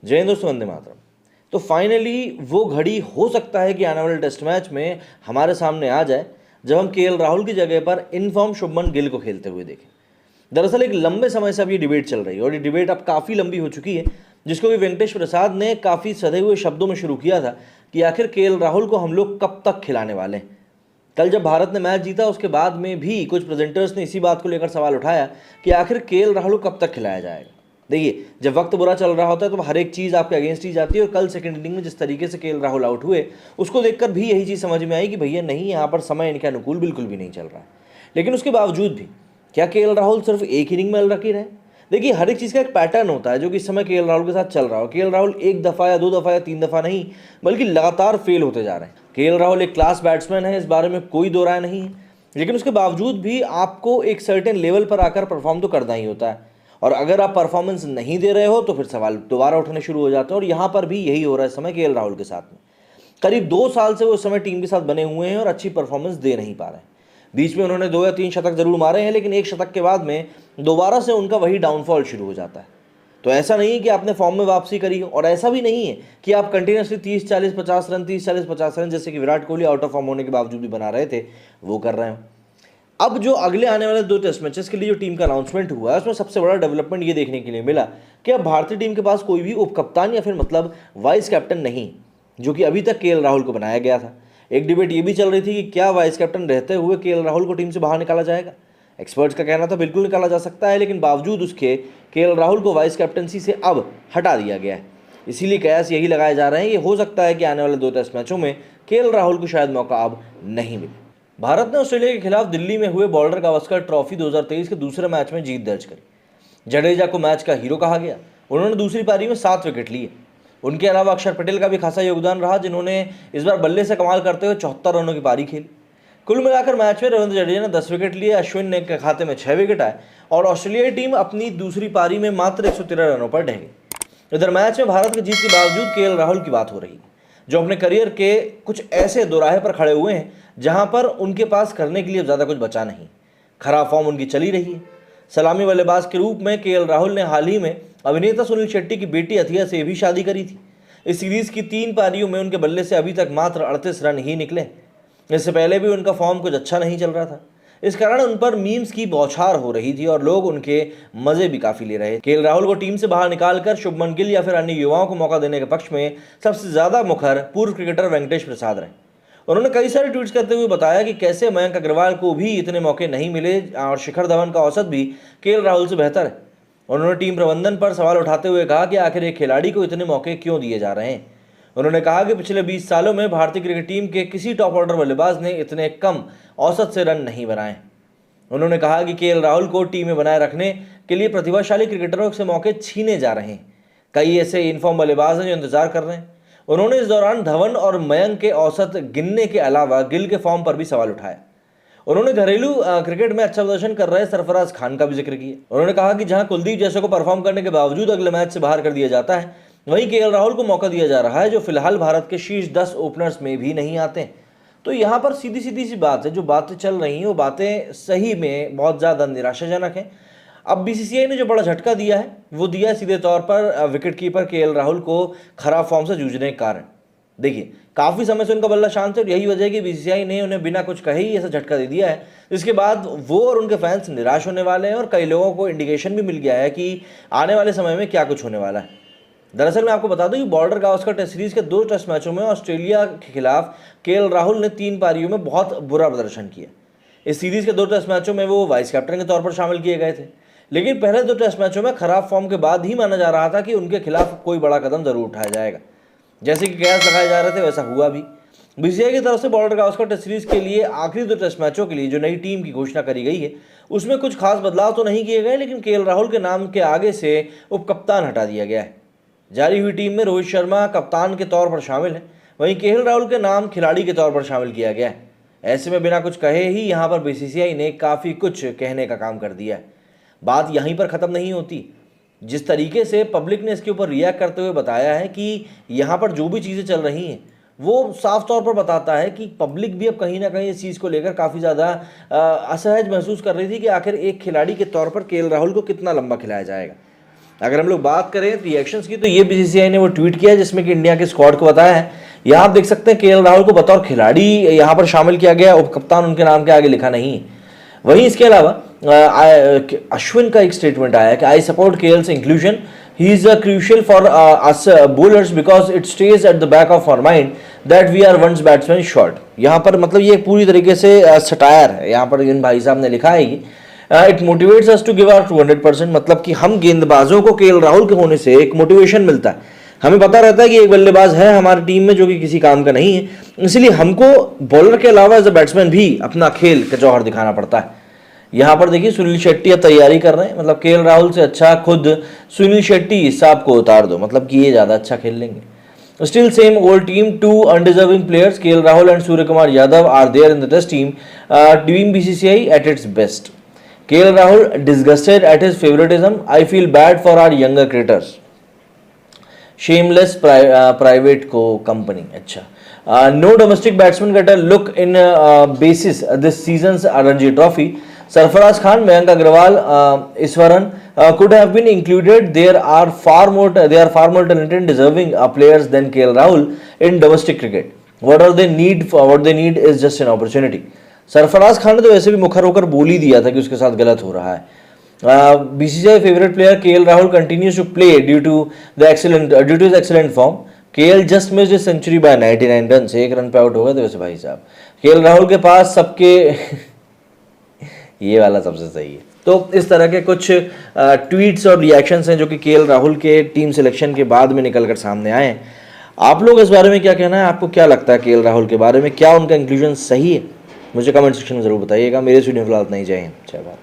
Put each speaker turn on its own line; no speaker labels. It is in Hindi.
जय हिंद दोस्तों, वंदे मातरम। तो फाइनली वो घड़ी हो सकता है कि आने वाले टेस्ट मैच में हमारे सामने आ जाए जब हम केएल राहुल की जगह पर इनफॉर्म शुभमन गिल को खेलते हुए देखें। दरअसल एक लंबे समय से अब ये डिबेट चल रही है और ये डिबेट अब काफ़ी लंबी हो चुकी है, जिसको भी वेंकटेश प्रसाद ने काफ़ी सधे हुए शब्दों में शुरू किया था कि आखिर केएल राहुल को हम लोग कब तक खिलाने वाले हैं। कल जब भारत ने मैच जीता उसके बाद में भी कुछ प्रेजेंटर्स ने इसी बात को लेकर सवाल उठाया कि आखिर केएल राहुल को कब तक खिलाया जाएगा। देखिए, जब वक्त बुरा चल रहा होता है तो हर एक चीज़ आपके अगेंस्ट ही जाती है और कल सेकंड इनिंग में जिस तरीके से केएल राहुल आउट हुए उसको देखकर भी यही चीज़ समझ में आई कि भैया नहीं, यहाँ पर समय इनके अनुकूल बिल्कुल भी नहीं चल रहा है। लेकिन उसके बावजूद भी क्या केएल राहुल सिर्फ एक इनिंग में रखे रहे? देखिए, हर एक चीज़ का एक पैटर्न होता है जो कि इस समय केएल राहुल के साथ चल रहा हो। केएल राहुल एक दफ़ा या दो दफ़ा या तीन दफ़ा नहीं, बल्कि लगातार फेल होते जा रहे हैं। केएल राहुल एक क्लास बैट्समैन है, इस बारे में कोई दो राय नहीं है, लेकिन उसके बावजूद भी आपको एक सर्टेन लेवल पर आकर परफॉर्म तो करना ही होता है। और अगर आप परफॉर्मेंस नहीं दे रहे हो तो फिर सवाल दोबारा उठने शुरू हो जाते हैं, और यहाँ पर भी यही हो रहा है इस समय केएल राहुल के साथ में। करीब 2 साल से वो इस समय टीम के साथ बने हुए हैं और अच्छी परफॉर्मेंस दे नहीं पा रहे हैं। बीच में उन्होंने 2 या 3 शतक जरूर मारे हैं, लेकिन एक शतक के बाद में दोबारा से उनका वही डाउनफॉल शुरू हो जाता है। तो ऐसा नहीं है कि आपने फॉर्म में वापसी करी, और ऐसा भी नहीं है कि आप कंटिन्यूसली 30-40-50 रन 30-40-50 रन जैसे कि Virat Kohli out of form होने के बावजूद भी बना रहे थे वो कर रहे हैं। अब जो अगले आने वाले 2 टेस्ट मैचेस के लिए जो टीम का अनाउंसमेंट हुआ है उसमें सबसे बड़ा डेवलपमेंट ये देखने के लिए मिला कि अब भारतीय टीम के पास कोई भी उप कप्तान या फिर मतलब वाइस कैप्टन नहीं, जो कि अभी तक केएल राहुल को बनाया गया था। एक डिबेट ये भी चल रही थी कि क्या वाइस कैप्टन रहते हुए केएल राहुल को टीम से बाहर निकाला जाएगा। एक्सपर्ट्स का कहना था बिल्कुल निकाला जा सकता है, लेकिन बावजूद उसके केएल राहुल को वाइस कैप्टनसी से अब हटा दिया गया है। इसीलिए कयास यही लगाए जा रहे हैं कि हो सकता है कि आने वाले 2 टेस्ट मैचों में केएल राहुल को शायद मौका अब नहीं मिले। भारत ने ऑस्ट्रेलिया के खिलाफ दिल्ली में हुए बॉर्डर गावस्कर ट्रॉफी 2023 के दूसरे मैच में जीत दर्ज करी। जडेजा को मैच का हीरो कहा गया। उन्होंने दूसरी पारी में 7 विकेट लिए। उनके अलावा अक्षर पटेल का भी खासा योगदान रहा, जिन्होंने इस बार बल्ले से कमाल करते हुए 74 रनों की पारी खेली। कुल मिलाकर मैच में रविंद्र जडेजा ने 10 विकेट लिए, अश्विन के खाते में 6 विकेट आए और ऑस्ट्रेलियाई टीम अपनी दूसरी पारी में मात्र 113 रनों पर ढह गई। इधर मैच में भारत की जीत के बावजूद केएल राहुल की बात हो रही है, जो अपने करियर के कुछ ऐसे दोराहे पर खड़े हुए हैं जहां पर उनके पास करने के लिए ज़्यादा कुछ बचा नहीं। खराब फॉर्म उनकी चली रही है। सलामी बल्लेबाज के रूप में केएल राहुल ने हाल ही में अभिनेता सुनील शेट्टी की बेटी अथिया से भी शादी करी थी। इस सीरीज़ की 3 पारियों में उनके बल्ले से अभी तक मात्र 38 रन ही निकले। इससे पहले भी उनका फॉर्म कुछ अच्छा नहीं चल रहा था। इस कारण उन पर मीम्स की बौछार हो रही थी और लोग उनके मजे भी काफ़ी ले रहे थे। केएल राहुल को टीम से बाहर निकालकर शुभमन गिल या फिर अन्य युवाओं को मौका देने के पक्ष में सबसे ज़्यादा मुखर पूर्व क्रिकेटर वेंकटेश प्रसाद रहे। उन्होंने कई सारे ट्वीट्स करते हुए बताया कि कैसे मयंक अग्रवाल को भी इतने मौके नहीं मिले और शिखर धवन का औसत भी केएल राहुल से बेहतर है। उन्होंने टीम प्रबंधन पर सवाल उठाते हुए कहा कि आखिर एक खिलाड़ी को इतने मौके क्यों दिए जा रहे हैं। उन्होंने कहा कि पिछले 20 सालों में भारतीय क्रिकेट टीम के किसी टॉप ऑर्डर बल्लेबाज ने इतने कम औसत से रन नहीं बनाए। उन्होंने कहा कि केएल राहुल को टीम में बनाए रखने के लिए प्रतिभाशाली क्रिकेटरों से मौके छीने जा रहे हैं। कई ऐसे इनफॉर्म बल्लेबाज हैं जो इंतजार कर रहे हैं। उन्होंने इस दौरान धवन और मयंक के औसत गिनने के अलावा गिल के फॉर्म पर भी सवाल उठाया। उन्होंने घरेलू क्रिकेट में अच्छा प्रदर्शन कर रहे सरफराज खान का भी जिक्र किया। उन्होंने कहा कि जहां कुलदीप जैसे को परफॉर्म करने के बावजूद अगले मैच से बाहर कर दिया जाता है, वहीं केएल राहुल को मौका दिया जा रहा है, जो फिलहाल भारत के शीर्ष 10 ओपनर्स में भी नहीं आते। तो यहाँ पर सीधी सीधी सी बात है, जो बातें चल रही हैं वो बातें सही में बहुत ज़्यादा निराशाजनक हैं। अब बीसीसीआई ने जो बड़ा झटका दिया है वो दिया है सीधे तौर पर विकेट कीपर केएल राहुल को खराब फॉर्म से जूझने के कारण। देखिए, काफ़ी समय से उनका बल्ला शांत है और यही वजह है कि बीसीसीआई ने उन्हें बिना कुछ कहे ही ऐसा झटका दे दिया है। इसके बाद वो और उनके फैंस निराश होने वाले हैं और कई लोगों को इंडिकेशन भी मिल गया है कि आने वाले समय में क्या कुछ होने वाला है। दरअसल मैं आपको बता दूं कि बॉर्डर गावस्कर टेस्ट सीरीज के 2 टेस्ट मैचों में ऑस्ट्रेलिया के खिलाफ केएल राहुल ने 3 पारियों में बहुत बुरा प्रदर्शन किया। इस सीरीज के 2 टेस्ट मैचों में वो वाइस कैप्टन के तौर पर शामिल किए गए थे, लेकिन पहले 2 टेस्ट मैचों में खराब फॉर्म के बाद ही माना जा रहा था कि उनके खिलाफ कोई बड़ा कदम जरूर उठाया जाएगा। जैसे कि कयास लगाए जा रहे थे वैसा हुआ भी। बीसीसीआई की तरफ से बॉर्डर गावस्कर टेस्ट सीरीज के लिए आखिरी 2 टेस्ट मैचों के लिए जो नई टीम की घोषणा करी गई है उसमें कुछ खास बदलाव तो नहीं किए गए, लेकिन केएल राहुल के नाम के आगे से उप कप्तान हटा दिया गया है। जारी हुई टीम में रोहित शर्मा कप्तान के तौर पर शामिल है, वहीं केएल राहुल के नाम खिलाड़ी के तौर पर शामिल किया गया है। ऐसे में बिना कुछ कहे ही यहाँ पर बीसीसीआई ने काफ़ी कुछ कहने का काम कर दिया है। बात यहीं पर ख़त्म नहीं होती। जिस तरीके से पब्लिक ने इसके ऊपर रिएक्ट करते हुए बताया है कि यहाँ पर जो भी चीज़ें चल रही हैं वो साफ तौर पर बताता है कि पब्लिक भी अब कहीं ना कहीं इस चीज़ को लेकर काफ़ी ज़्यादा असहज महसूस कर रही थी कि आखिर एक खिलाड़ी के तौर पर केएल राहुल को कितना लंबा खिलाया जाएगा। अगर हम लोग बात करें रिएक्शंस की, तो ये बीसीसीआई ने वो ट्वीट किया है जिसमें कि इंडिया के स्क्वाड को बताया है। यहाँ आप देख सकते हैं केएल राहुल को बतौर खिलाड़ी यहाँ पर शामिल किया गया, उप कप्तान उनके नाम के आगे लिखा नहीं है। वहीं इसके अलावा अश्विन का एक स्टेटमेंट आया कि I support KL's inclusion, he is crucial for us bowlers because it stays at the back of our mind that we are once batsman short. यहाँ पर मतलब ये पूरी तरीके से सटायर है, यहाँ पर इन भाई साहब ने लिखा है कि it motivates us to give our 200%, मतलब कि हम गेंदबाजों को केएल राहुल के होने से एक मोटिवेशन मिलता है। हमें पता रहता है कि एक बल्लेबाज है हमारी टीम में जो कि किसी काम का नहीं है, इसलिए हमको बॉलर के अलावा एज अ बैट्समैन भी अपना खेल का जौहर दिखाना पड़ता है। यहाँ पर देखिए सुनील शेट्टी अब तैयारी कर रहे हैं, मतलब केएल राहुल से अच्छा खुद सुनील शेट्टी साहब को उतार दो, मतलब कि ये ज़्यादा अच्छा खेल लेंगे। Still same old team, 2 undeserving players KL Rahul and Surya Kumar Yadav are there in the test team doing BCCI at its best. KL Rahul disgusted at his favoritism. I feel bad for our younger critters. Shameless private co company. अच्छा. No domestic batsman get a look in basis this season's Ranji Trophy. Sarfaraz Khan, Mayank Agarwal, Iswaran could have been included. They are far more talented and deserving players than KL Rahul in domestic cricket. What they need is just an opportunity. Sarfaraz Khan ने तो वैसे भी मुखर होकर बोल ही दिया था कि उसके साथ गलत हो रहा है। BCCI favourite player KL Rahul continues to play due to his excellent form. KL just missed his century by 99 run, 1 run पे आउट हो गए थे वैसे भाई साहब। केएल राहुल के पास सबके ये वाला सबसे सही है। तो इस तरह के कुछ ट्वीट्स और रिएक्शंस हैं जो कि केएल राहुल के टीम सिलेक्शन के बाद में निकल कर सामने आए हैं। आप लोग इस बारे में क्या कहना है? आपको क्या लगता है केएल राहुल के बारे में? क्या उनका इंक्लूजन सही है? मुझे कमेंट सेक्शन में जरूर बताइएगा। मेरे स्टूडियो फिलहाल नहीं चाहिए। जय भारत।